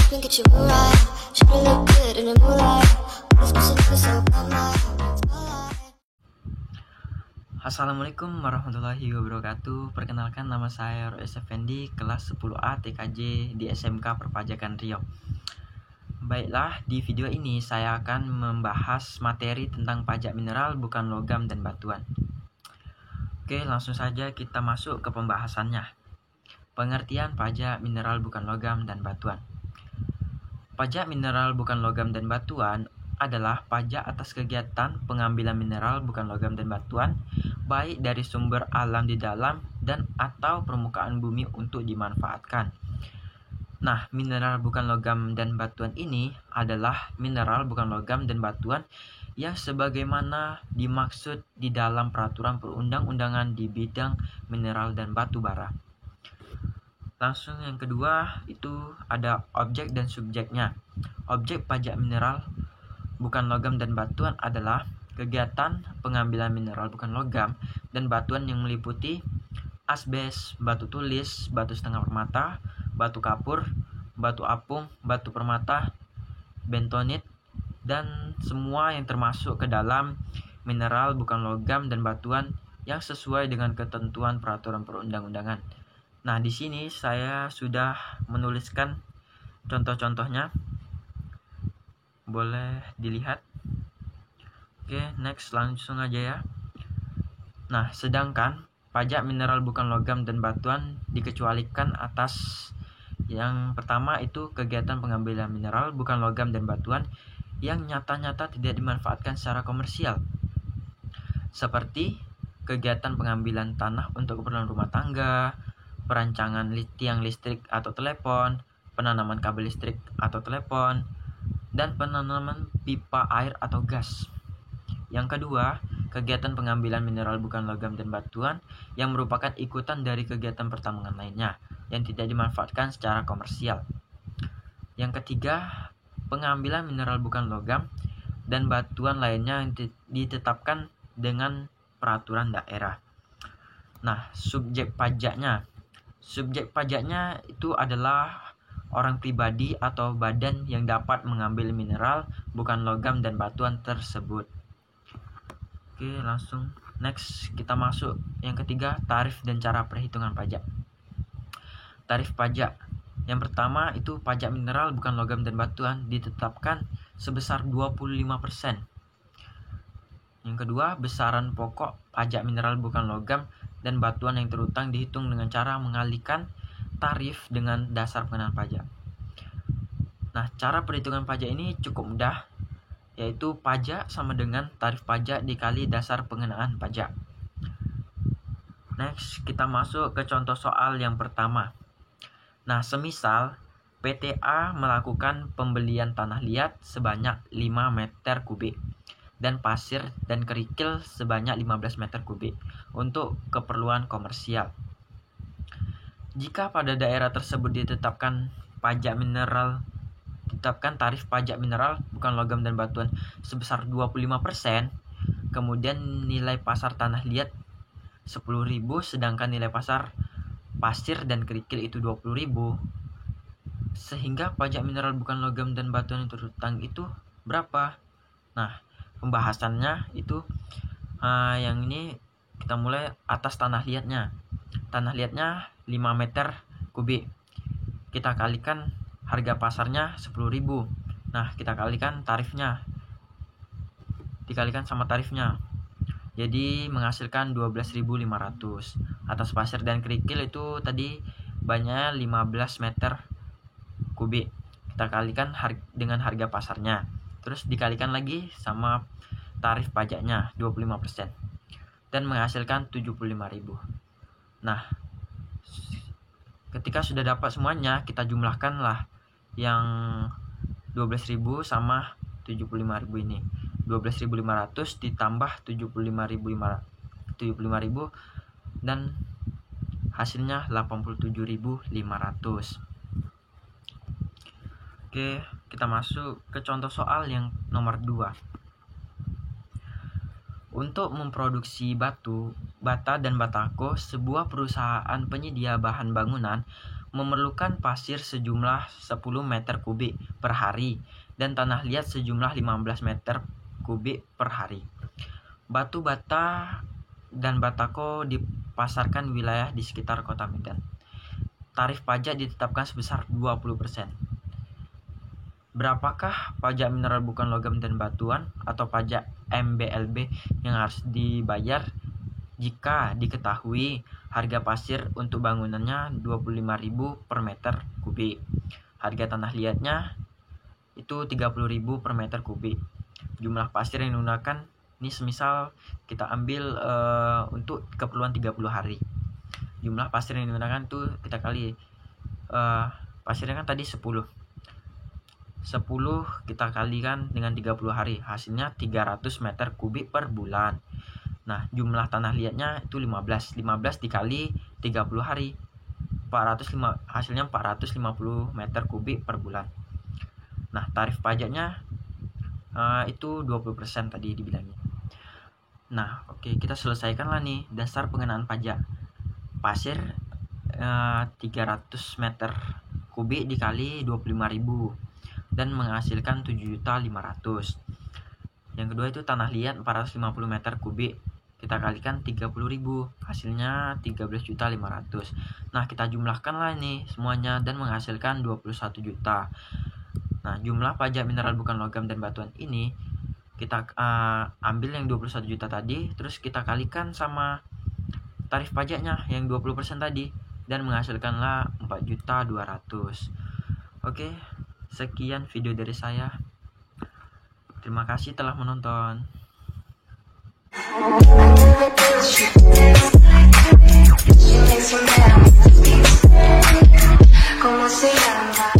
and get you right. Should've look good in the moonlight. This music is so come on. Assalamualaikum warahmatullahi wabarakatuh. Perkenalkan, nama saya Rois Effendi, kelas 10A TKJ di SMK Perpajakan Riau. Baiklah, di video ini saya akan membahas materi tentang pajak mineral bukan logam dan batuan. Oke, langsung saja kita masuk ke pembahasannya. Pengertian pajak mineral bukan logam dan batuan. Pajak mineral bukan logam dan batuan adalah pajak atas kegiatan pengambilan mineral bukan logam dan batuan, baik dari sumber alam di dalam dan atau permukaan bumi untuk dimanfaatkan. Nah, mineral bukan logam dan batuan ini adalah mineral bukan logam dan batuan yang sebagaimana dimaksud di dalam peraturan perundang-undangan di bidang mineral dan batu bara. Langsung yang kedua itu ada objek dan subjeknya. Objek pajak mineral bukan logam dan batuan adalah kegiatan pengambilan mineral bukan logam dan batuan yang meliputi asbes, batu tulis, batu setengah permata, batu kapur, batu apung, batu permata, bentonit, dan semua yang termasuk ke dalam mineral bukan logam dan batuan yang sesuai dengan ketentuan peraturan perundang-undangan. Nah, di sini saya sudah menuliskan contoh-contohnya. Boleh dilihat. Oke, next, langsung aja ya. Nah, sedangkan pajak mineral bukan logam dan batuan dikecualikan atas yang pertama itu kegiatan pengambilan mineral bukan logam dan batuan yang nyata-nyata tidak dimanfaatkan secara komersial, seperti kegiatan pengambilan tanah untuk keperluan rumah tangga, perancangan tiang listrik atau telepon, penanaman kabel listrik atau telepon, dan penanaman pipa air atau gas. Yang kedua, kegiatan pengambilan mineral bukan logam dan batuan yang merupakan ikutan dari kegiatan pertambangan lainnya yang tidak dimanfaatkan secara komersial. Yang ketiga, pengambilan mineral bukan logam dan batuan lainnya yang ditetapkan dengan peraturan daerah. Nah, subjek pajaknya. Subjek pajaknya itu adalah orang pribadi atau badan yang dapat mengambil mineral bukan logam dan batuan tersebut. Oke, langsung next kita masuk yang ketiga, tarif dan cara perhitungan pajak. Tarif pajak yang pertama itu pajak mineral bukan logam dan batuan ditetapkan sebesar 25%. Yang kedua, besaran pokok pajak mineral bukan logam dan batuan yang terutang dihitung dengan cara mengalihkan tarif dengan dasar pengenaan pajak. Nah, cara perhitungan pajak ini cukup mudah, yaitu pajak sama dengan tarif pajak dikali dasar pengenaan pajak. Next, kita masuk ke contoh soal yang pertama. Nah, semisal PTA melakukan pembelian tanah liat sebanyak 5 meter kubik dan pasir dan kerikil sebanyak 15 meter kubik untuk keperluan komersial. Jika pada daerah tersebut ditetapkan tarif pajak mineral bukan logam dan batuan sebesar 25%, kemudian nilai pasar tanah liat 10.000 sedangkan nilai pasar pasir dan kerikil itu 20.000, sehingga pajak mineral bukan logam dan batuan yang terutang itu berapa? Nah, pembahasannya itu yang ini kita mulai atas tanah liatnya. Tanah liatnya 5 meter kubik. Kita kalikan harga pasarnya 10.000. Nah, kita kalikan tarifnya. Dikalikan sama tarifnya. Jadi menghasilkan 12.500. Atas pasir dan kerikil itu tadi banyak 15 meter kubik. Kita kalikan dengan harga pasarnya. Terus dikalikan lagi sama tarif pajaknya 25% dan menghasilkan 75.000. Nah, ketika sudah dapat semuanya, kita jumlahkanlah yang 12.000 sama 75.000 ini. 12.500 ditambah 75.000 dan hasilnya 87.500. Oke, kita masuk ke contoh soal yang nomor 2. Untuk memproduksi batu, bata, dan batako, sebuah perusahaan penyedia bahan bangunan memerlukan pasir sejumlah 10 meter kubik per hari dan tanah liat sejumlah 15 meter kubik per hari. Batu bata dan batako dipasarkan wilayah di sekitar kota Medan. Tarif pajak ditetapkan sebesar 20%. Berapakah pajak mineral bukan logam dan batuan atau pajak MBLB yang harus dibayar jika diketahui harga pasir untuk bangunannya 25.000 per meter kubik. Harga tanah liatnya itu 30.000 per meter kubik. Jumlah pasir yang digunakan ini semisal kita ambil untuk keperluan 30 hari. Jumlah pasir yang digunakan itu kita kali pasirnya kan tadi 10 kita kalikan dengan 30 hari, hasilnya 300 meter kubik per bulan. Nah, jumlah tanah liatnya itu 15 dikali 30 hari, hasilnya 450 meter kubik per bulan. Nah, tarif pajaknya itu 20% tadi dibilangnya. Nah, oke, kita selesaikan lah nih dasar pengenaan pajak. Pasir 300 meter kubik dikali 25.000 dan menghasilkan 7.500.000. Yang kedua itu tanah liat 450 meter kubik kita kalikan 30.000, hasilnya 13.500.000. Nah, kita jumlahkan lah ini semuanya dan menghasilkan 21 juta. Nah, jumlah pajak mineral bukan logam dan batuan ini kita ambil yang 21 juta tadi, terus kita kalikan sama tarif pajaknya yang 20% tadi dan menghasilkanlah 4.200.000. Oke, sekian video dari saya. Terima kasih telah menonton. ¿Cómo se llama?